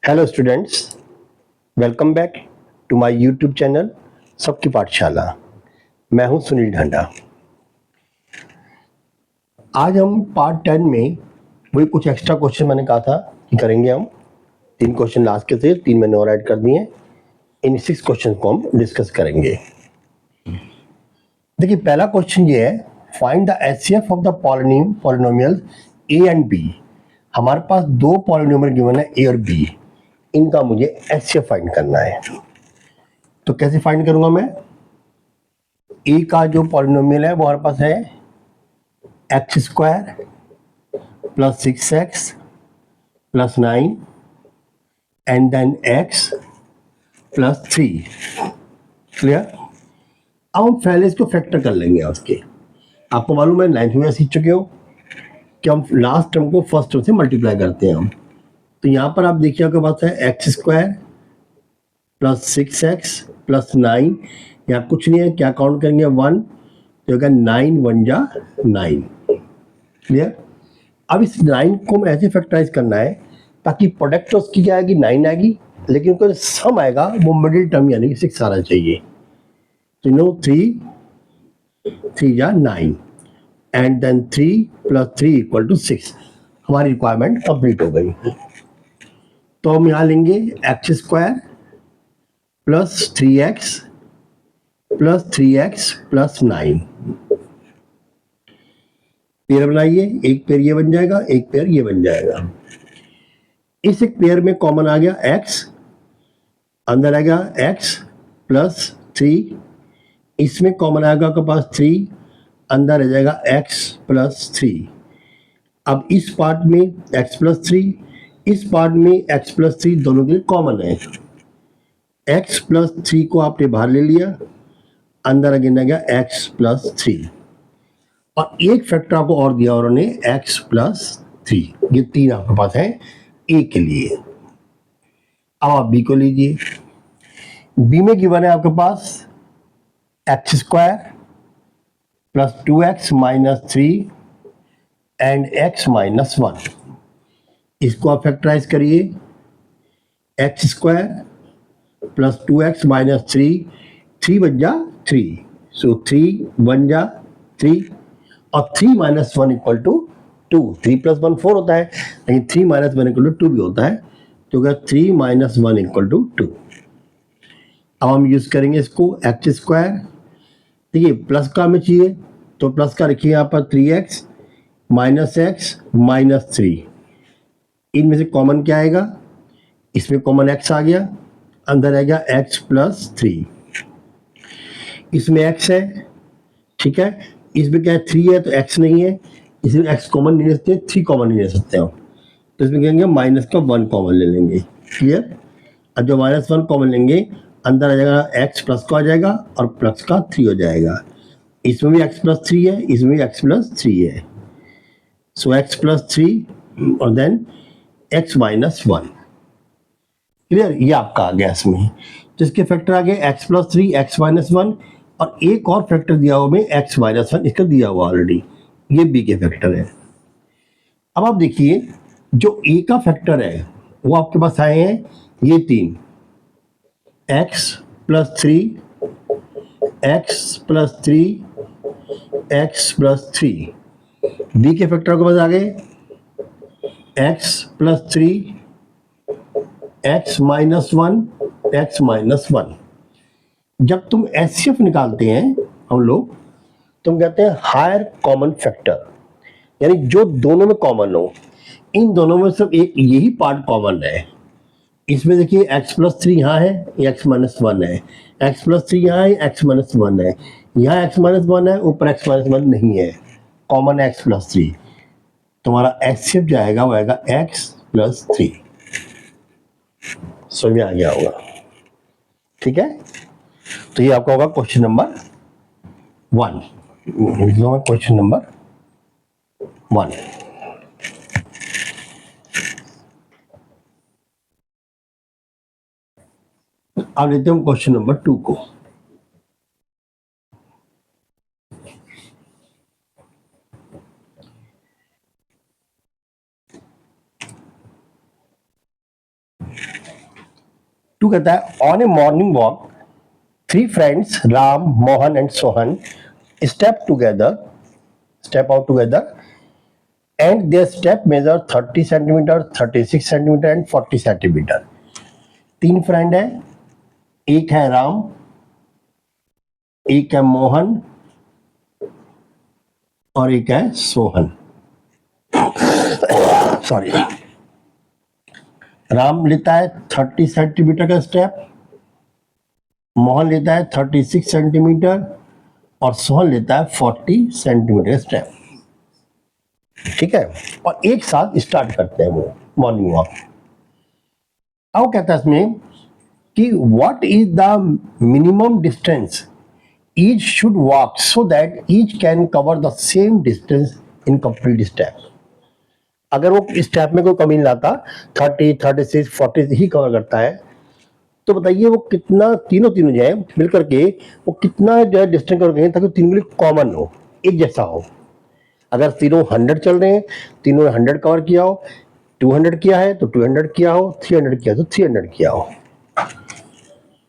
Hello students, welcome back to my YouTube channel सबकी पाठशाला। मैं हूं सुनील ढांडा। आज हम पार्ट 10 में वही कुछ एक्स्ट्रा क्वेश्चन मैंने कहा था कि करेंगे हम। 3 क्वेश्चन लास्ट के थे, 3 मैंने और ऐड कर दिए। इन 6 क्वेश्चन को हम डिस्कस करेंगे। देखिए, पहला क्वेश्चन ये है, find the HCF of the polynomial A and B. हमारे पास दो पॉलिनोमियल गिवन है, ए और बी। इनका मुझे एचसीएफ फाइंड करना है। तो कैसे फाइंड करूंगा मैं? ए का जो पॉलिनोमियल है वो हमारे पास है x square plus 6x plus 9 and then x plus 3। Clear? अब हम पहले इसको फैक्टर कर लेंगे। उसके आपको मालूम है, 9th में सीख चुके हो कि हम लास्ट टर्म को फर्स्ट टर्म से मल्टीप्लाई करते हैं हम। तो यहाँ पर आप देखिए, आपके पास है x square plus 6x plus 9। यहाँ कुछ नहीं है, क्या काउंट करेंगे? 1, तो होगा 9 1 जा 9। क्लियर? अब इस 9 को हमें ऐसे फैक्टराइज करना है ताकि प्रोडक्ट उसकी क्या आएगी? 9 आएगी, लेकिन उनका जो सम आएगा वो मिडिल टर्म यानी कि 6 आना चाहिए। तो 3 जा 9 and then 3 plus 3 equal to 6। हमारी रिक्वायरमेंट कंप्लीट हो गई। तो हम यहाँ लेंगे x square plus 3x plus 3x plus 9। Pair बनाइए, एक पेयर ये बन जाएगा, एक पेयर ये बन जाएगा। इस एक पेयर में कॉमन आ गया x, अंदर आएगा x प्लस 3। इसमें कॉमन आएगा आपके पास 3, अंदर आ जाएगा x प्लस 3। अब इस पार्ट में x प्लस 3, इस पार्ट में x प्लस 3 दोनों के लिए कॉमन है। x प्लस 3 को आपने बाहर ले लिया, अंदर अगेन आ गया x प्लस 3। और एक फैक्टर आपको और दिया उन्होंने, x प्लस 3। ये 3 आपके पास है a के लिए। अब आप b को लीजिए। b में गिवन है आपके पास x square plus 2x minus 3 and x minus 1। इसको आप फैक्टराइज करिए। X square plus 2x minus 3, 3 बन जा 3, सो 3 1 जा 3, और 3 माइनस 1 इक्वल टू 2। 3 प्लस 1 4 होता है, लेकिन 3 माइनस 1 इक्वल टू 2 भी होता है। तो क्या 3 माइनस 1 इक्वल टू 2। अब हम यूज करेंगे इसको एक्स स्क्वायर। देखिए, प्लस का हमें चाहिए तो प्लस का रखिए यहाँ पर 3x माइनस x माइनस 3। इनमें से कॉमन क्या आएगा? इसमें कॉमन x आ गया, अंदर आएगा x प्लस 3। इसमें x है, ठीक है। इसमें क्या है? 3 है तो x नहीं है, इसमें x कॉमन नहीं ले सकते, 3 कॉमन नहीं ले सकते हो। तो इसमें कहेंगे माइनस का 1 कॉमन ले लेंगे। क्लियर? अब जो माइनस 1 कॉमन लेंगे, अंदर आ जाएगा x प्लस का आ जाएगा और प्लस का 3 हो जाएगा। इसमें भी x प्लस 3 है, इसमें भी x प्लस 3 है। सो x प्लस 3 और देन x माइनस 1। क्लियर? ये आपका आ गया इसमें। तो इसके फैक्टर आ गए x प्लस 3, x माइनस 1, और एक और फैक्टर दिया हुआ में x माइनस 1, इसका दिया हुआ ऑलरेडी। ये b के फैक्टर है। अब आप देखिए, जो a का फैक्टर है वो आपके पास आए हैं ये 3, x plus 3, x plus 3, x plus 3। b के फैक्टर के पास आ गए x plus 3, x minus 1, x minus 1। जब तुम एचसीएफ निकालते हैं हम लोग, तुम कहते हैं हायर कॉमन फैक्टर, यानी जो दोनों में कॉमन हो। इन दोनों में सिर्फ एक यही पार्ट कॉमन है। इसमें देखिए x प्लस 3 यहाँ है, x माइनस 1 है, x प्लस 3 यहाँ है, x माइनस 1 है, यहाँ x माइनस 1 है, ऊपर x माइनस 1 नहीं है, कॉमन है x प्लस 3। तुम्हारा एचसीएफ जाएगा वो आएगा x प्लस 3। समझ में आ गया होगा? ठीक है, तो ये आपका होगा क्वेश्चन नंबर 1। Question number 1। अब लेते हैं क्वेश्चन नंबर 2 को। टू कहता है on A morning walk 3 friends Ram, Mohan and Sohan step out together and their step measure 30 centimetre, 36 centimetre and 40 centimetre. 3 friend है, एक है राम, एक है मोहन और एक है सोहन। सॉरी, राम लेता है 30 सेंटीमीटर का स्टेप, मोहन लेता है 36 सेंटीमीटर और सोहन लेता है 40 सेंटीमीटर स्टेप। ठीक है, और एक साथ स्टार्ट करते हैं वो मॉर्निंग वॉक। अब कहता है इसमें कि what is the minimum distance each should walk so that each can cover the same distance in complete step. अगर वो स्टेप में कोई कमी नहीं लाता, 30, 36, 40 ही कवर करता है, तो बताइए वो कितना तीनों जो है मिलकर के वो कितना जो है डिस्टेंस कवर करेंगे ताकि तीनों के लिए कॉमन हो, एक जैसा हो। अगर तीनों 100 चल रहे हैं, तीनों ने 100 कवर किया हो, 200 किया है तो 200 किया हो, 300 किया तो 300 किया हो,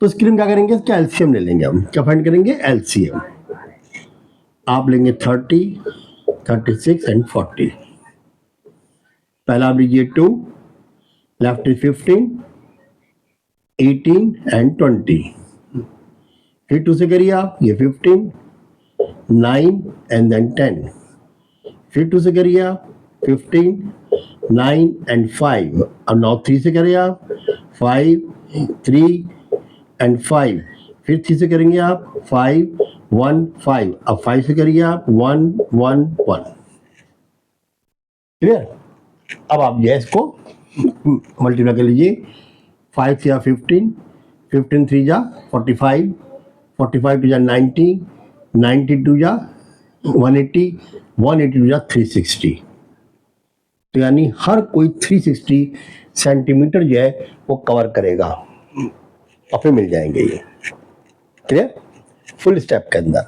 तो इसके लिए हम क्या करेंगे, इसका एलसीएम ले लेंगे। हम क्या फाइंड करेंगे, एलसीएम। आप लेंगे 30, 36 एंड 40। पहला आप लीजिए 2, लेफ्ट इज 15, 18 एंड 20। फिर 2 से करिए आप, ये 15, 9 एंड देन 10। फिर 2 से करिए आप, 15, 9 एंड 5। अब नाउ 3 से करिए आप, 5, 3 एंड 5। फिर 3 से करेंगे आप, 5, 1, 5। अब 5 से करिए आप, 1, 1, 1। क्लियर? अब आप जो है इसको मल्टीप्लाई कर लीजिए। 5 से 15, 15 3 जा 45, 45 टू जा 90, 92 जा 180, 180 टू जा 360। तो यानी हर कोई 360 सेंटीमीटर जो है वो कवर करेगा, और फिर मिल जाएंगे ये। क्लियर? फुल स्टेप के अंदर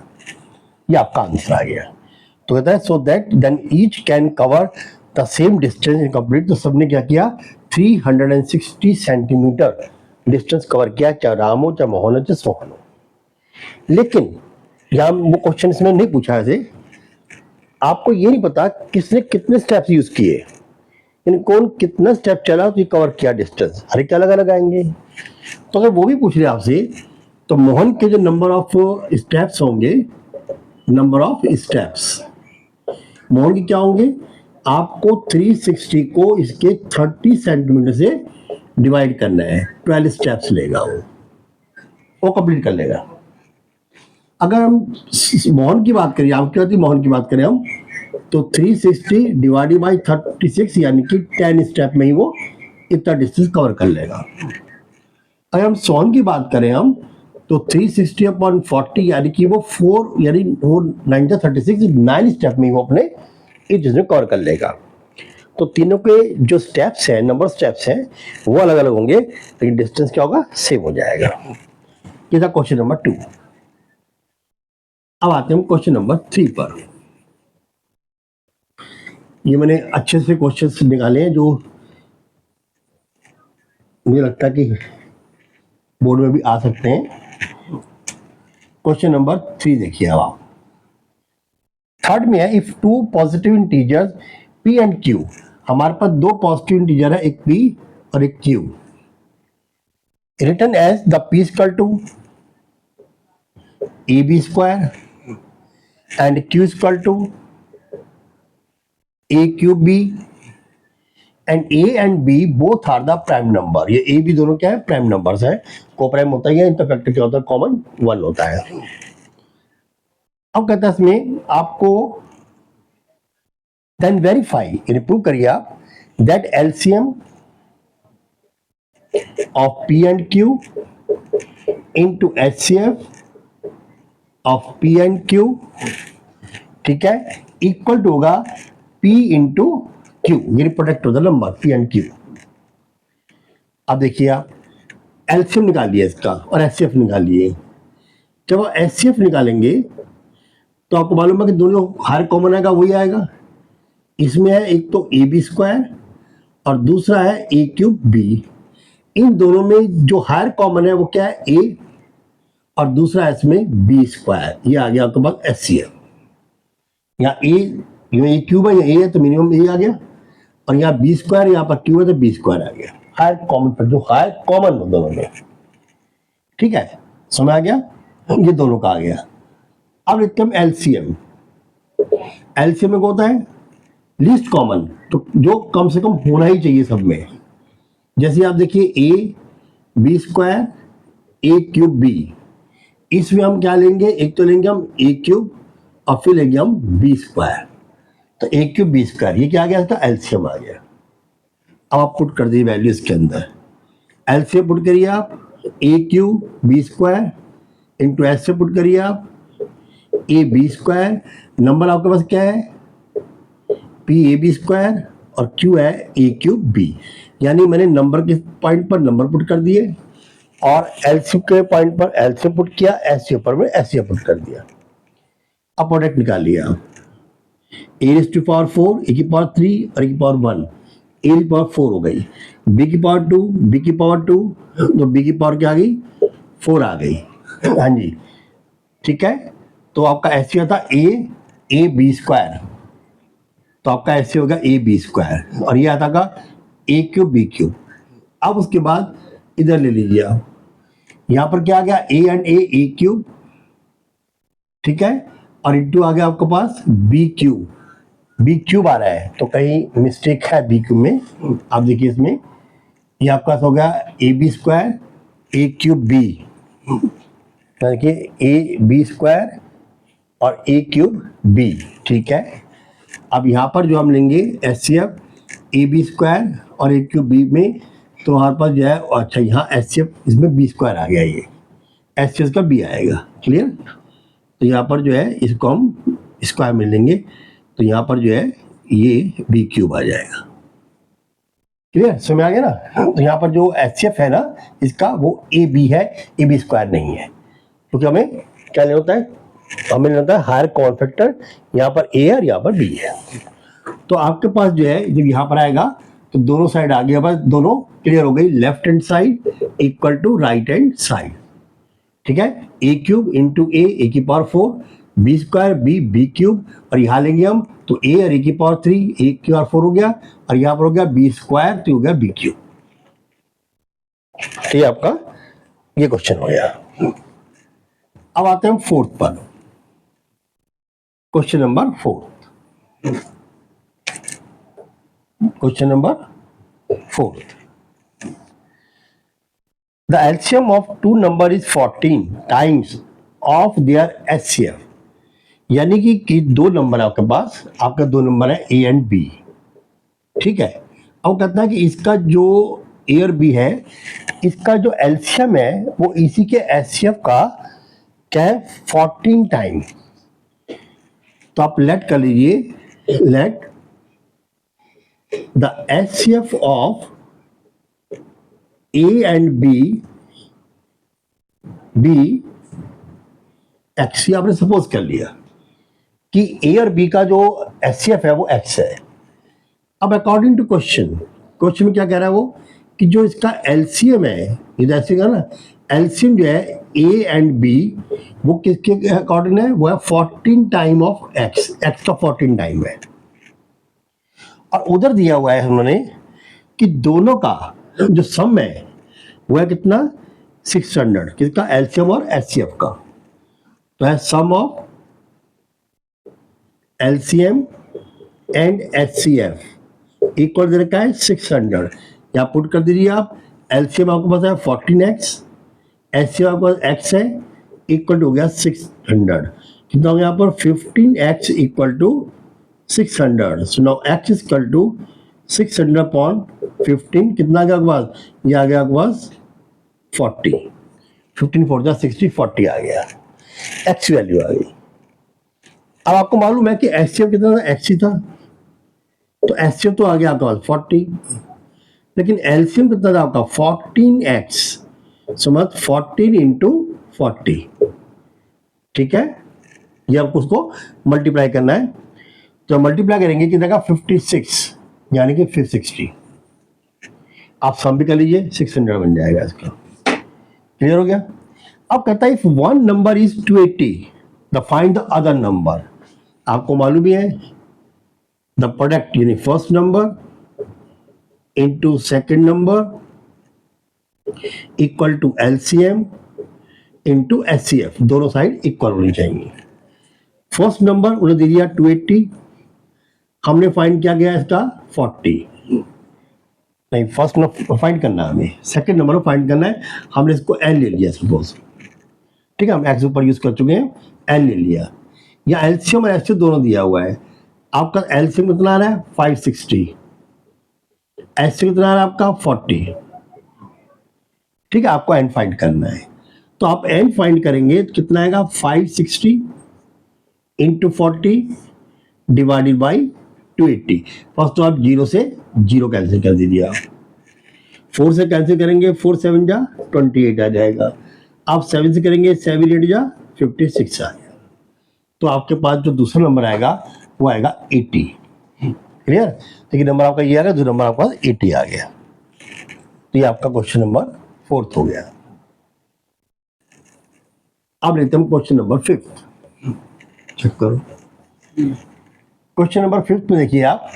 ये आपका आंसर आ गया। तो कहता है so that then each can cover the same distance in complete. तो सबने क्या किया, 360 सेंटीमीटर डिस्टेंस कवर किया, चाहे राम हो, चाहे मोहन हो, चाहे सोहन हो। लेकिन यहाँ वो क्वेश्चन इसमें नहीं पूछा है, आपको ये नहीं पता किसने कितने स्टेप्स यूज किए, यानी कौन कितना स्टेप चला तो ये कवर किया डिस्टेंस, हर एक अलग अलग आएंगे। तो अगर वो भी पूछ रहे आपसे, तो मोहन के जो नंबर ऑफ स्टेप्स होंगे, नंबर ऑफ स्टेप्स मोहन के क्या होंगे, आपको 360 को इसके 30 सेंटीमीटर से डिवाइड करना है, 12 स्टेप्स लेगा वो कंप्लीट कर लेगा। अगर हम मोहन की बात करें, आपकी होती मोहन की बात करें हम, तो 360 डिवाइडेड बाई 36 यानी कि 10 स्टेप में ही वो इतना डिस्टेंस कवर कर लेगा। अगर हम सोहन की बात करें हम, तो 360 अपॉन 40 यानी कि वो 4 यानी वो 36 9 स्टेप में वो अपने इस डिस्टेंस कवर कर लेगा। तो तीनों के जो स्टेप्स हैं, नंबर स्टेप्स हैं, वो अलग अलग होंगे, लेकिन डिस्टेंस क्या होगा, सेम हो जाएगा। ये था क्वेश्चन नंबर 2। अब आते हैं क्वेश्चन नंबर 3 पर। ये मैंने अच्छे से क्वेश्चंस निकाले हैं जो मुझे लगता है कि बोर्ड में भी आ सकते हैं। क्वेश्चन नंबर 3 देखिए। अब आप थर्ड में है, if 2 positive integers p and q, हमारे पास 2 पॉजिटिव इंटीजर है, एक p और एक q, written as the p equal to ab square and q equal to a cube b and a and b both are the prime number. ये a b दोनों क्या है, prime numbers है। को प्राइम होता है, इनका फैक्टर क्या होता है, कॉमन 1 होता है। अब कहता है इसमें आपको देन वेरीफाई, प्रूव करिए आप that LCM of p and q into HCF of p and q, ठीक है, इक्वल टू होगा p इंटू q, ये प्रोडक्ट होता है नंबर p एंड q। अब देखिए आप एलसीएम निकालिए इसका और एचसीएफ निकालिए। जब आप एचसीएफ निकालेंगे तो आपको मालूम है कि दोनों हर कॉमन आएगा, वही आएगा। इसमें है एक तो ए बी स्क्वायर और दूसरा है ए क्यूब बी। इन दोनों में जो हायर कॉमन है वो क्या है, ए, और दूसरा इसमें बी स्क्वायर, ये आ गया आपके पास एचसीएफ। यहाँ ए क्यूब है, यहाँ ए है तो मिनिमम ए आ गया, और यहाँ बी स्क्वायर, यहाँ पर क्यू है तो बी स्क्वायर आ गया, हायर कॉमन पर जो हायर कॉमन हो दोनों में। ठीक है, समझ आ गया, ये दोनों का आ गया। अब लिखते हैं एलसीएम। एलसीएम में क्या होता है, लीस्ट कॉमन, तो जो कम से कम होना ही चाहिए सब में। जैसे आप देखिए A B square A cube B, इसमें हम क्या लेंगे, एक तो लेंगे हम ए क्यूब और फिर लेंगे हम बी स्क्वायर, तो ए क्यूब बी स्क्वायर, ये क्या आ गया, इसका एलसीएम आ गया। अब आप पुट कर दिए वैल्यू इसके अंदर, एलसीएम पुट करिए आप a cube b square into s से पुट करिए आप ए बी स्क्वायर, नंबर आपके पास क्या है पी ए बी स्क्वायर, और क्यू है ए क्यूब बी, यानी मैंने नंबर के पॉइंट पर नंबर पुट कर दिए और एलसीएम के पॉइंट पर एलसीएम पुट किया, एचसीएफ पर मैं एचसीएफ पुट कर दिया। अब प्रोडक्ट निकाल लिया आप, ए रेज़ टू पावर 4 ए की पावर 3 और ए की पावर 1, ए की पावर 4 हो गई, बी की पावर 2 बी की पावर 2, तो बी की पावर क्या आ गई 4 आ गई। हाँ जी, ठीक है, तो आपका एचसीएफ था ए बी स्क्वायर, तो आपका ऐसे होगा ए बी स्क्वायर, और ये आता का ए क्यूब बी क्यूब। अब उसके बाद इधर ले लीजिए आप, यहाँ पर क्या आ गया ए एंड ए क्यूब, ठीक है, और इंटू आ गया आपके पास बी क्यूब आ रहा है, तो कहीं मिस्टेक है बी क्यूब में, आप देखिए इसमें ये आपका हो गया A B square A cube B, देखिए ए बी स्क्वायर और ए क्यूब बी, ठीक है। अब यहाँ पर जो हम लेंगे एचसीएफ ए बी स्क्वायर और ए क्यूब बी में, तो हमारे पास जो है, अच्छा यहाँ एचसीएफ इसमें बी स्क्वायर आ गया, ये एचसीएफ का बी आएगा, क्लियर। तो यहाँ पर जो है इसको हम स्क्वायर में लेंगे, तो यहाँ पर जो है ये बी क्यूब आ जाएगा, क्लियर, समझ आ गया ना। तो यहाँ पर जो एचसीएफ है ना इसका वो ए बी है, ए बी स्क्वायर नहीं है, क्योंकि हमें क्या लेना होता है, हमें लेना होता है हायर कॉमन फैक्टर, यहाँ पर ए है और यहाँ पर बी है। तो आपके पास जो है जब यहाँ पर आएगा तो दोनों साइड आ गया, बस दोनों क्लियर हो गई, left hand side equal to right hand side, ठीक है, ए क्यूब इंटू ए की power 4 B square B cube, और यहाँ लेंगे हम तो ए और ए की पावर 3 ए की पावर 4 हो गया, और यहाँ पर हो गया बी स्क्वायर तो हो गया बी क्यूब। ये आपका ये क्वेश्चन हो गया। अब आते हैं फोर्थ पर, question number 4, question number 4, the LCM of two number is 14 times of their HCF, यानी कि दो नंबर है आपके पास, आपका दो नंबर है ए एंड बी, ठीक है। अब कहता है कि इसका जो ए और बी है, इसका जो एलसीएम है वो इसी के एचसीएफ का क्या है 14 टाइम। तो आप लेट कर लीजिए, let the HCF of A and B x, आपने सपोज कर लिया कि ए और बी का जो एचसीएफ है वो एक्स है। अब अकॉर्डिंग टू क्वेश्चन में क्या कह रहा है वो, कि जो इसका एलसीएम है, ये जैसे का ना एलसीएम जो है ए एंड बी वो किसके अकॉर्डिंग है, वो है 14 टाइम ऑफ एक्स, एक्स का 14 टाइम है। और उधर दिया हुआ है उन्होंने कि दोनों का जो सम है वो है कितना 600, किसका एलसीएम और एचसीएफ का, तो है sum of LCM and HCF equal दे रखा है 600, यहाँ पुट कर दीजिए आप, एलसीएम आपके पास है 14x, एचसीएफ आपके पास x है, इक्वल टू हो गया 600, कितना हो गया यहाँ पर 15x equal to 600, so now x is equal to 600 upon 15, कितना आ गया आपके पास, ये आ गया आपके पास 40, 15 4 जा 60, 40 आ गया, x वैल्यू आ गई। अब आपको मालूम है कि एचसीएफ कितना था, एक्स ही था, तो एचसीएफ तो आ गया आपका 40, लेकिन एलसीएम कितना था आपका 14x, समझ 14 इंटू 40, ठीक है, ये आपको उसको मल्टीप्लाई करना है, तो मल्टीप्लाई करेंगे कितना का 56, यानी कि 560। आप सम भी कर लीजिए, 600 बन जाएगा इसका। क्लियर हो गया? अब कहता है if one number is 280 the find the other number. आपको मालूम ही है द प्रोडक्ट यानी first number into second number equal to LCM into HCF, दोनों साइड इक्वल होनी चाहिए। फर्स्ट नंबर उन्हें दे दिया 280, हमने फाइंड किया गया इसका 40, नहीं फर्स्ट नंबर फाइंड करना है हमें, सेकंड नंबर फाइंड करना है, हमने इसको एन ले लिया सपोज, ठीक है, हम एक्स ऊपर यूज कर चुके हैं, एन ले लिया। या एलसीएम और एचसीएफ दोनों दिया हुआ है। आपका एलसीएम कितना आ रहा है 560, एचसीएफ कितना आ रहा है आपका 40, ठीक है, आपको एन फाइंड करना है। तो आप एन फाइंड करेंगे तो कितना आएगा 560 इंटू 40 डिवाइडेड बाई 280। फर्स्ट तो आप 0 से 0 कैंसिल कर दीजिए, आप 4 से कैंसिल करेंगे 4 7 जा 28 आ जाएगा, आप 7 से करेंगे 7 8 जा 56 आ जाएगा। तो आपके पास जो दूसरा नंबर आएगा वो आएगा 80। क्लियर? देखिए नंबर आपका ये आ गया, जो नंबर आपका 80 आ गया। तो ये आपका क्वेश्चन नंबर 4 हो गया। अब लेते हैं क्वेश्चन नंबर 5। चेक करो क्वेश्चन नंबर 5 में, देखिए आप,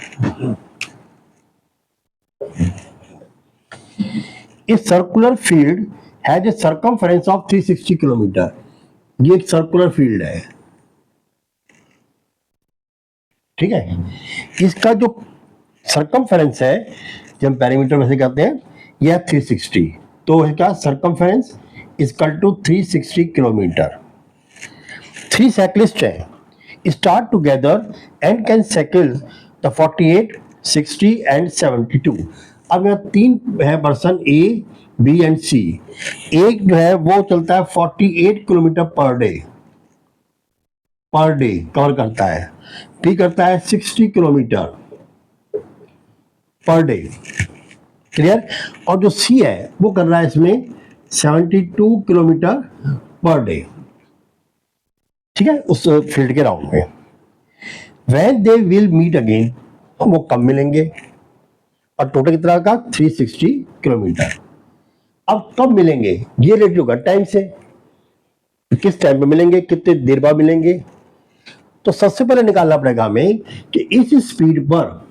a circular field has a circumference of 360 kilometre. ये एक सर्कुलर फील्ड है, ठीक है। इसका जो सर्कमफेरेंस है, जब हम पेरीमीटर वैसे कहते हैं, यह 360, तो इसका circumference equal to 360 kilometre. 3 cyclist हैं, start together and can cycle the 48, 60 and 72। अब यहाँ 3 है person A, B and C। एक जो है वो चलता है 48 किलोमीटर पर डे कवर करता है, B करता है 60 किलोमीटर पर डे। क्लियर? और जो C है वो कर रहा है इसमें 72 किलोमीटर पर डे, ठीक है, उस फील्ड के राउंड में। When they will meet again, वो कब मिलेंगे, और टोटल कितना का 360 किलोमीटर। अब कब मिलेंगे ये रिलेटेड होगा टाइम से, किस टाइम पे मिलेंगे, कितने देर बाद मिलेंगे। तो सबसे पहले निकालना पड़ेगा हमें कि इस स्पीड पर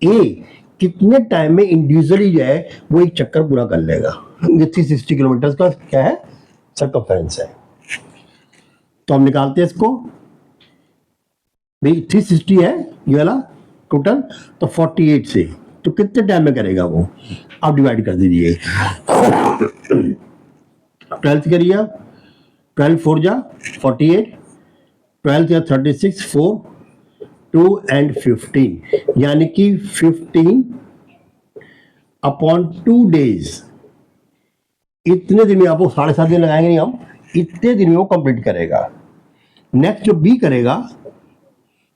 ए कितने टाइम में इंडिविजुअली जो है वो एक चक्कर पूरा कर लेगा। ये 360 किलोमीटर का क्या है, सर्कमफेरेंस है। तो हम निकालते हैं इसको, भाई 360 है ये वाला टोटल, तो 48 से तो कितने टाइम में करेगा वो, आप डिवाइड कर दीजिए। 12 से करिए, 12 4 जा 48, 12 या 36 4 2 एंड 15, यानी कि 15 अपॉन 2 डेज। इतने दिन में आपको 7.5 दिन लगाएंगे नहीं हम, इतने दिन में वो कंप्लीट करेगा। नेक्स्ट जो बी करेगा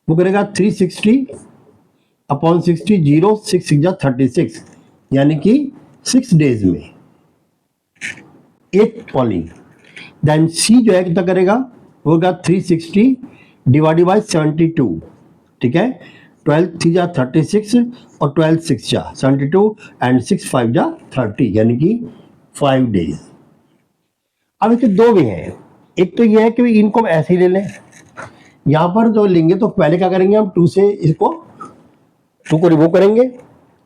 वो करेगा 360 अपॉन 60, 0 6 6 जा 36, यानी कि 6 डेज में एक फॉलिंग। देन सी जो है कितना करेगा, वो होगा 360 डिवाइडेड बाई 72, ठीक है, 12 3 जा 36 और 12 6 जा 72 एंड 6 5 जा 30, यानी कि 5 डेज। अब इसके दो भी हैं, एक तो ये है कि इनको हम ऐसे ही ले लें, यहाँ पर जो लेंगे तो पहले क्या करेंगे हम 2 से इसको 2 को रिमूव करेंगे,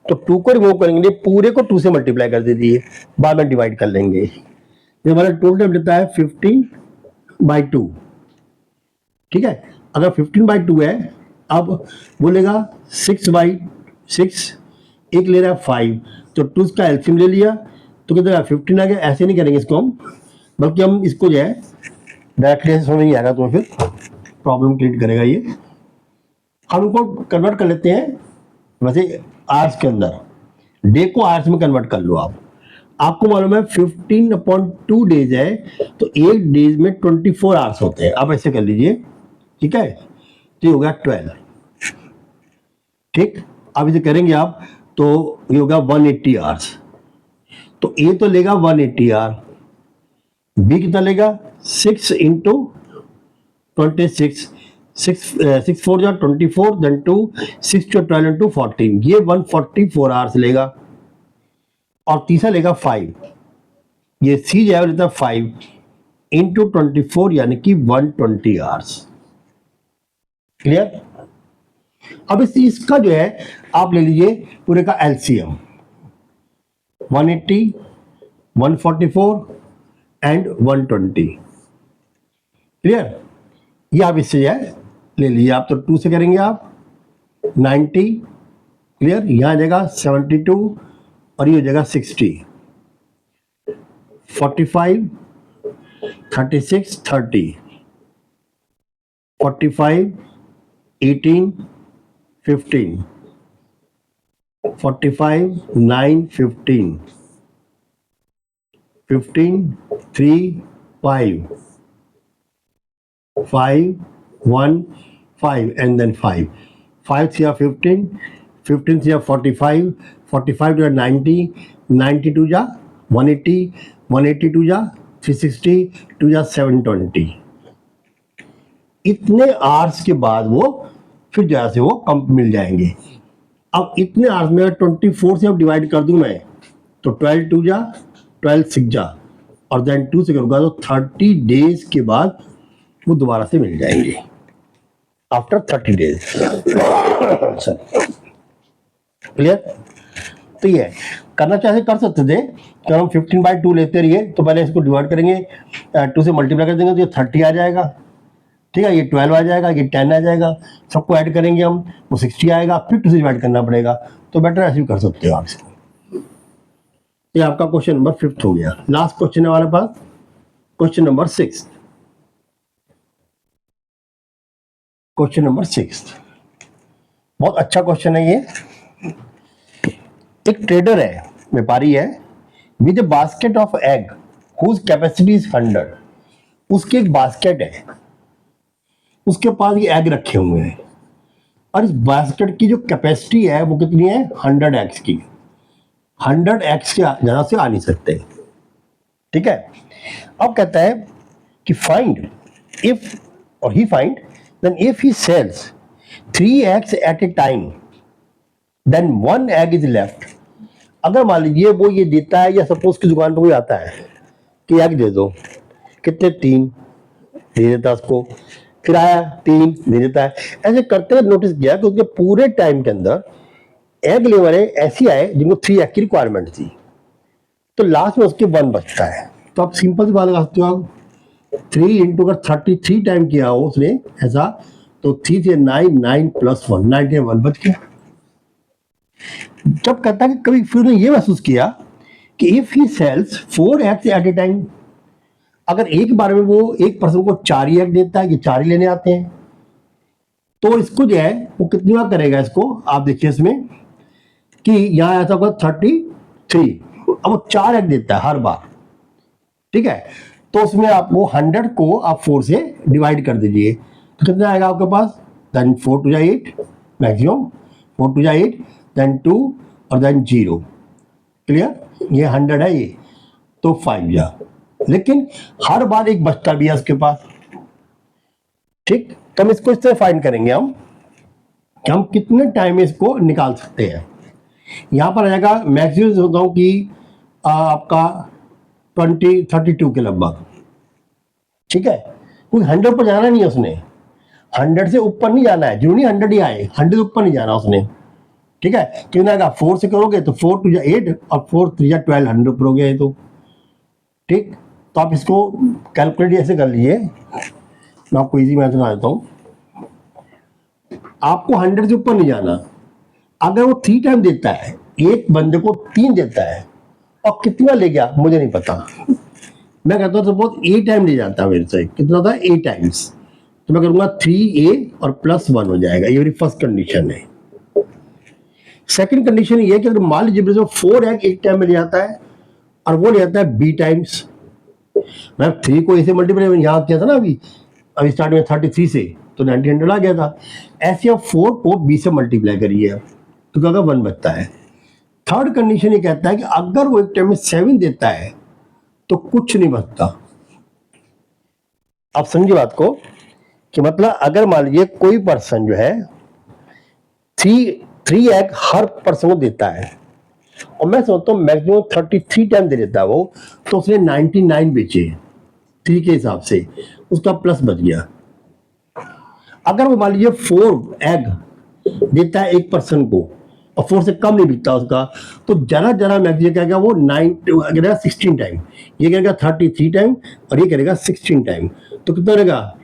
तो 2 को रिमूव करेंगे पूरे को 2 से मल्टीप्लाई कर दे दिए, बाद में डिवाइड कर लेंगे। ये हमारा टोटल देता है 15/2, ठीक है। अगर 15/2 है, अब बोलेगा 6/6, एक ले रहा है 5, तो 2 का एलसीएम ले लिया तो कितना 15 आ गया। ऐसे नहीं करेंगे इसको हम, बल्कि हम इसको जो है डायरेक्टली ऐसे समझ नहीं आएगा तो फिर प्रॉब्लम क्रिएट करेगा ये। हम इनको कन्वर्ट कर लेते हैं, वैसे आवर्स के अंदर, डे को आवर्स में कन्वर्ट कर लो आप। आपको मालूम है 15/2 डेज है, तो एक डेज में 24 आवर्स होते हैं। आप ऐसे कर लीजिए, ठीक है, तो ये हो गया 12, ठीक। अब इसे करेंगे आप तो ये होगा 180 आवर्स, तो ए तो लेगा 180 आवर, बी कितना लेगा 6 इंटू 26, 6 4 जा 24, देन 2 6 12 इंटू 14, ये 144 आवर्स लेगा। और तीसरा लेगा 5, ये सी जो है लेता है 5 इंटू 24 यानी कि 120 आवर्स। क्लियर? अब इसका जो है आप ले लीजिए पूरे का एलसीएम 180, 144 एंड 120। क्लियर? ये आप इससे जो है ले लीजिए, आप तो 2 से करेंगे आप 90। क्लियर? यहाँ जाएगा 72 और ये हो जाएगा 60, 45, 36, 30, 45, 18, 15, 45, 9, 15, 15, 3, 5, 5, 1, 5 and then 5, 5 to 15, 15 to 45, 45 to 90, 90 to 180, 180 to 360 to 720। इतने आवर्स के बाद वो फिर जो है वो कम मिल जाएंगे। अब इतने आवर्स में 24 से अब डिवाइड कर दूं मैं तो 12 टू 12 6 और देन 2 से करूंगा तो 30 डेज के बाद वो दोबारा से मिल जाएंगे आफ्टर 30 डेज। क्लियर? तो ये करना चाहे कर सकते थे कि हम 15/2 लेते रहिए, तो पहले इसको डिवाइड करेंगे 2 से मल्टीप्लाई कर देंगे तो ये 30 आ जाएगा। ठीक है, ये 12 आ जाएगा, ये 10 आ जाएगा, सबको ऐड करेंगे हम वो 60 आएगा, फिर 2 से डिवाइड करना पड़ेगा। तो बेटर ऐसे भी कर सकते हो आप इसको। ये आपका क्वेश्चन नंबर 5 हो गया। लास्ट क्वेश्चन है हमारे पास, क्वेश्चन नंबर 6। क्वेश्चन नंबर 6 बहुत अच्छा क्वेश्चन है ये। एक ट्रेडर है, व्यापारी है, with a basket of egg whose capacity is 100। उसके एक बास्केट है, उसके पास ये एग रखे हुए हैं और इस बास्केट की जो कैपेसिटी है वो कितनी है 100 एग्स की। 100 एग्स से ज्यादा से आ नहीं सकते। ठीक है, अब कहता है कि फाइंड इफ, और he find then if he sells 3 eggs at a time then 1 egg is left. अगर मान लीजिए वो ये देता है, या सपोज की दुकान पर कोई आता है कि एग दे दो, कितने 3 दे देता है उसको, फिर आया 3 दे देता है। ऐसे करते हुए नोटिस किया कि उसके पूरे टाइम के अंदर एग ले वाले ऐसे आए जिनको 3 एग की रिक्वायरमेंट थी, तो लास्ट में उसके 1 बचता है। तो आप सिंपल सी बात लगा सकते हो, आप 3 इंटू अगर 33 टाइम किया हो उसने ऐसा, तो 3 से 9, 9 प्लस 1, 9 1 बच गया। जब कहता है कि कभी फिर उसने ये महसूस किया कि if he sells 4 eggs at a time, अगर एक बार में वो एक पर्सन को 4 ही एग देता है कि 4 ही लेने आते हैं, तो इसको जो है वो कितनी बार करेगा इसको, आप देखिए इसमें कि यहाँ ऐसा होगा 33, अब वो 4 एग देता है हर बार। ठीक है, तो उसमें आप वो 100 को आप 4 से डिवाइड कर दीजिए, तो कितना आएगा आपके पास, then 4 to 8 maximum, 4 to 8 then 2 और देन 0। क्लियर? ये 100 है ये, तो 5 जा, लेकिन हर बार एक बचता भी है उसके पास। ठीक, तो हम इसको इस तरह फाइंड करेंगे हम कि हम कितने टाइम में इसको निकाल सकते हैं। यहां पर आ जाएगा मैक्सिमम होता हूं कि आपका 32 के लगभग। ठीक है, कोई 100 पर जाना नहीं है उसने, 100 से ऊपर नहीं जाना है, जरूरी 100 ही आए, 100 से ऊपर नहीं जाना उसने। ठीक है, कितना आएगा 4 से करोगे तो 4 to 8 और 4 3 12, 100 पर हो गया ये तो। ठीक, तो आप इसको कैलकुलेट ऐसे कर लीजिए, मैं आपको इजी मैथड बता देता हूं। आपको 100 से ऊपर नहीं जाना। अगर वो 3 टाइम देता है, एक बंदे को 3 देता है, और कितना ले गया मुझे नहीं पता, मैं कहता हूँ सपोज 8 टाइम ले जाता है मेरे से, कितना था 8 टाइम्स, तो मैं करूंगा 3a और प्लस 1 हो जाएगा। ये मेरी फर्स्ट कंडीशन है। सेकंड कंडीशन ये है कि अगर मान लीजिए 4 एग एक टाइम में ले जाता है और वो ले जाता है b टाइम्स, मैं 3 को ऐसे मल्टीप्लाई यहाँ किया था ना अभी स्टार्ट में 33 से, तो 90 आ गया था। ऐसे आप 4 को b से मल्टीप्लाई करिए तो क्या 1 बचता है। थर्ड कंडीशन ये कहता है कि अगर वो एक टाइम में 7 देता है तो कुछ नहीं बचता। आप समझिए बात को कि मतलब अगर मान लीजिए कोई पर्सन जो है 3 एग हर पर्सन को देता है, और मैं सोचता हूँ मैक्सिमम 33 टाइम दे देता है वो, तो उसने 99 बेचे 3 के हिसाब से, उसका प्लस बच गया। अगर वो मान लीजिए 4 एग देता है एक पर्सन को और 4 से कम नहीं बिकता उसका, तो जरा जरा मैक्सिमम क्या वो 16 टाइम, ये करेगा 33 टाइम और ये करेगा 16 टाइम, तो कितना रहेगा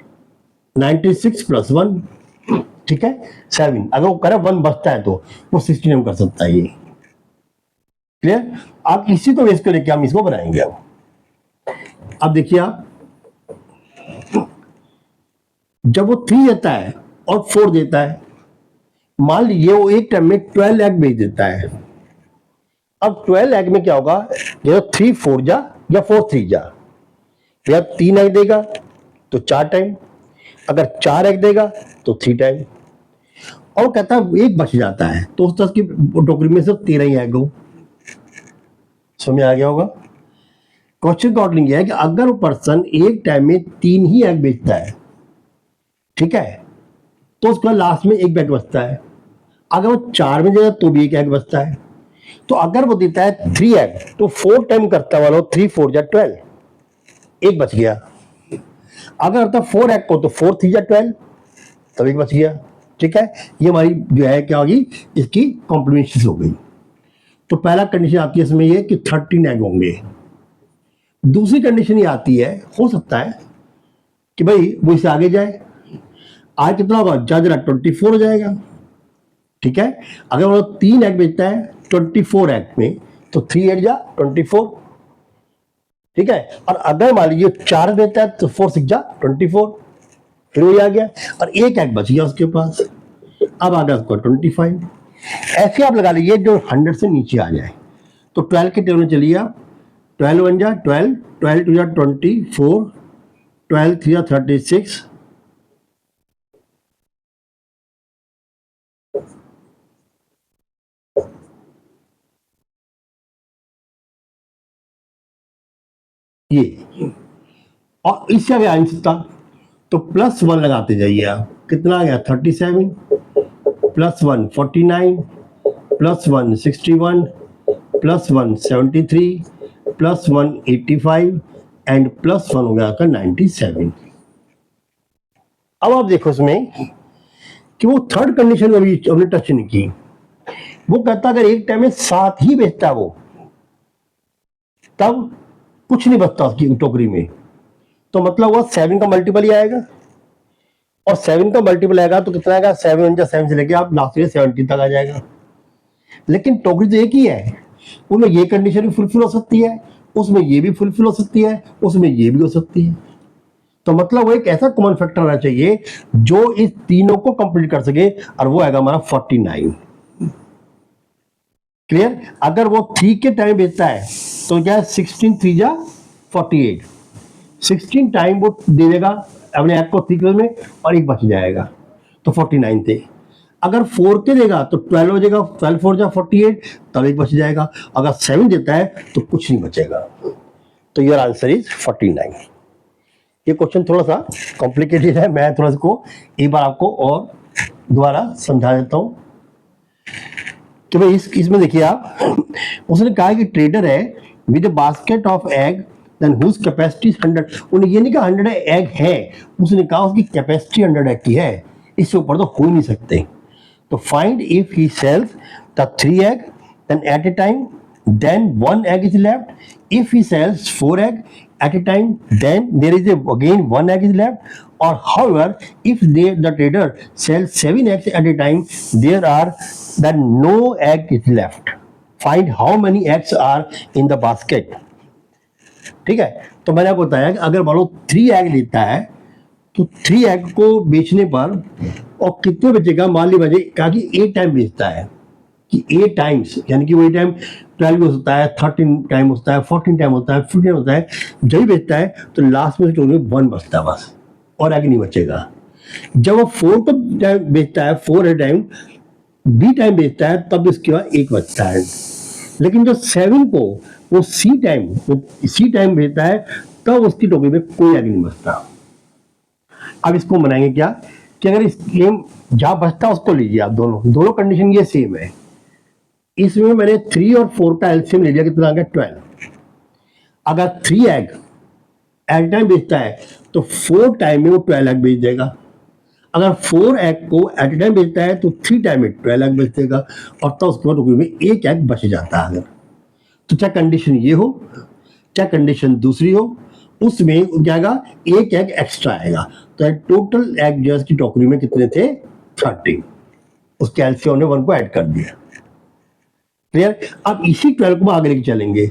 96 प्लस 1, ठीक है 7। अगर वो करे 1 बचता है तो वो 16 टाइम कर सकता है। ये क्लियर? आप इसी को बेस करके हम इसको बनाएंगे। अब देखिए आप, जब वो 3 देता है और 4 देता है, मान लीजिए वो एक टाइम में 12 एग बेच देता है। अब 12 एग में क्या होगा, ये 3 4 जा या 4 3 जा, या 3 एग देगा तो 4 टाइम, अगर 4 एग देगा तो 3 टाइम, और कहता है एक बच जाता है, तो उस तरह की टोकरी में सिर्फ 13 ही एग हो। समझ आ गया होगा? क्वेश्चन का आउटलाइन यह है कि अगर वो पर्सन एक टाइम में 3 ही एग बेचता है, ठीक है, तो उसका लास्ट में एक एग बचता है। अगर वो 4 में देगा तो भी एक एग बचता है। तो अगर वो देता है 3 एग तो 4 टाइम करता वाला 3 4 जा 12, एक बच गया। अगर करता 4 एग को तो 4 3 जा 12, तब एक बच गया। ठीक है, ये हमारी जो है क्या होगी, इसकी कॉम्प्लीमेंट्री हो गई। तो पहला कंडीशन आती है इसमें ये कि 13 एग होंगे। दूसरी कंडीशन ये आती है, हो सकता है कि भाई वो इससे आगे जाए, आज कितना होगा जरा 24 हो जाएगा। ठीक है, अगर वो 3 एग बेचता है 24 एग में, तो 3 8 जा 24। ठीक है, और अगर मान लीजिए 4 देता है तो 4 6 जा 24, फिर वही आ गया और एक एग बच गया उसके पास। अब आ गया उसको 25। ऐसे आप लगा लीजिए जो 100 से नीचे आ जाए। तो 12 के टेबल में चलिए आप, 12 1 जा 12, 12 2 जा 24, 12 3 जा 36, ये, और इससे आगे आ नहीं सकता, तो +1 लगाते जाइए आप। कितना आ गया 37, +1 49, +1 61, +1 73, +1 85 एंड +1 हो गया आपका 97। अब आप देखो इसमें कि वो थर्ड कंडीशन अभी हमने टच नहीं की। वो कहता अगर एक टाइम में 7 ही बेचता है वो, तब कुछ नहीं बचता उसकी टोकरी में, तो मतलब वो 7 का मल्टीपल ही आएगा, और 7 का मल्टीपल आएगा तो कितना आएगा 7 7 से लेके आप लास्ट में 70 तक आ जाएगा। लेकिन टोकरी तो एक ही है, उनमें ये कंडीशन भी फुलफिल हो सकती है, उसमें ये भी फुलफिल हो सकती है, उसमें ये भी हो सकती है। तो मतलब वो एक ऐसा कॉमन फैक्टर होना चाहिए जो इस तीनों को कंप्लीट कर सके, और वो आएगा हमारा 49। क्लियर? अगर वो 3 के टाइम बेचता है तो क्या 16 3 जा 48, 16 टाइम वो दे देगा अपने ऐप को 3 में, और एक बच जाएगा, तो 49 थे। अगर 4 के देगा तो 12 हो जाएगा, 12 4 जा 48, तब एक बच जाएगा। अगर 7 देता है तो कुछ नहीं बचेगा। तो योर आंसर इज 49। ये क्वेश्चन थोड़ा सा कॉम्प्लिकेटेड है, मैं थोड़ा सा एक बार आपको और दोबारा समझा देता हूं कि भाई इसमें देखिए आप, उसने कहा कि ट्रेडर है with a basket of egg then whose capacity 100। उन्हें ये नहीं कहा 100 एग है, उसने कहा उसकी कैपेसिटी 100 एग की है, इससे ऊपर तो हो ही नहीं सकते। तो find if he sells the 3 egg then at a time, then 1 egg is left. If he sells 4 egg at a time, then there is again 1 egg is left. Or however, if the trader sells 7 eggs at a time, there are then no egg is left. Find how many eggs are in the basket. ठीक है, तो मैंने आपको बताया कि अगर मान लो 3 egg लेता है तो 3 एग को बेचने पर और कितने बचेगा, मान लीजिए कहा कि 8 टाइम बेचता है, कि 8 टाइम्स यानी कि वही टाइम 12 हो सकता है, 13 टाइम होता है, 14 टाइम होता है, 15 होता है, जब भी बेचता है तो लास्ट में टोटल 1 बचता है बस, और आगे नहीं बचेगा। जब वो 4 को बेचता है, 4 टाइम बी टाइम बेचता है, तब इसके बाद 1 बचता है। लेकिन जो 7 को वो सी टाइम बेचता है, तब उसकी टोकरी में कोई आगे नहीं बचता। अब इसको बनाएंगे क्या कि अगर इस गेम जहां बचता है उसको लीजिए आप, दोनों कंडीशन ये सेम है। इसमें मैंने 3 और 4 का एलसीएम ले लिया, कितना आ गया 12। अगर 3 एग एट टाइम बेचता है तो 4 टाइम में वो 12 एग बेच देगा। अगर 4 एग को एट टाइम बेचता है तो 3 टाइम में 12 एग बेच देगा, और तब उसके बाद टोकरी में 1 एग बच जाता है। अगर तो चाहे कंडीशन ये हो चाहे कंडीशन दूसरी हो, उसमें क्या आएगा, 1 एग एक्स्ट्रा आएगा। तो टोटल एग जो है उसकी टोकरी में कितने थे, 30। उसके एलसीएम ने 1 को ऐड कर दिया। क्लियर। अब इसी 12 को आगे लेके चलेंगे,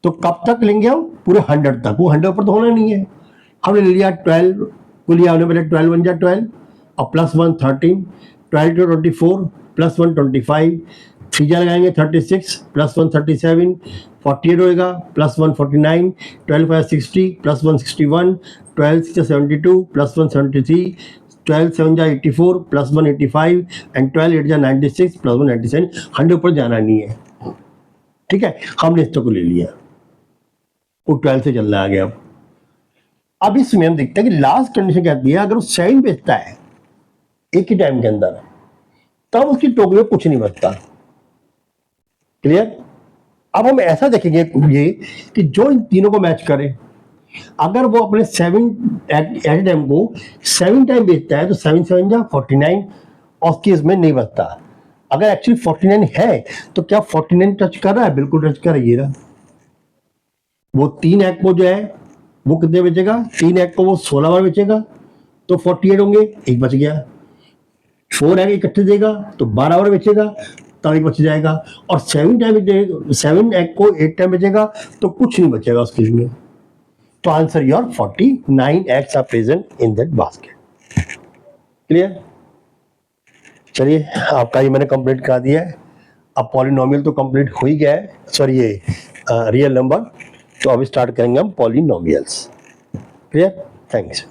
तो कब तक लेंगे हम, पूरे 100 तक। वो 100 पर तो होना नहीं है, हमने ले लिया 12 को लिया हमने, पहले 12 बन जा 12 और प्लस 1 13, 12 to 24 प्लस 1 25, 3 जा लगाएंगे 36 प्लस 1 37, 48 होएगा प्लस 1 49, 12 5 60 प्लस 1 61, 12 6 72 प्लस 1 73, 12 7 जा 84 प्लस 1 85 एंड 12 8 जा 96 प्लस 1 97। 100 पर जाना नहीं है, ठीक है। हमने इस को ले लिया, वो 12 से चल रहा है आगे। अब इसमें हम देखते हैं कि लास्ट कंडीशन क्या है, अगर वो 7 बेचता है एक ही टाइम के अंदर, तब उसकी टोकरी में कुछ नहीं बचता। क्लियर। अब हम ऐसा देखेंगे ये कि जो इन तीनों को मैच करे, अगर वो अपने 7 एट टाइम को 7 टाइम बेचता है तो 7 7 जा 49, और उसकी इसमें नहीं बचता। अगर एक्चुअली 49 है तो क्या 49 टच कर रहा है, बिल्कुल टच कर रही है। वो 3 एग को जो है वो कितने बेचेगा, 3 एग को वो 16 बार बेचेगा तो 48 होंगे, एक बच गया। 4 एग इकट्ठे देगा तो 12 बार बेचेगा, तब एक बच जाएगा। और 7 टाइम 7 एग को 8 टाइम बेचेगा तो कुछ नहीं बचेगा उसके लिए। तो answer your 49 eggs are present in that basket. Clear. चलिए आपका ये मैंने कंप्लीट करा दिया है। अब पॉलिनोमियल तो कंप्लीट हो ही गया है, सॉरी ये रियल नंबर। तो अभी स्टार्ट करेंगे हम पॉलिनोमियल्स। क्लियर। थैंक्स।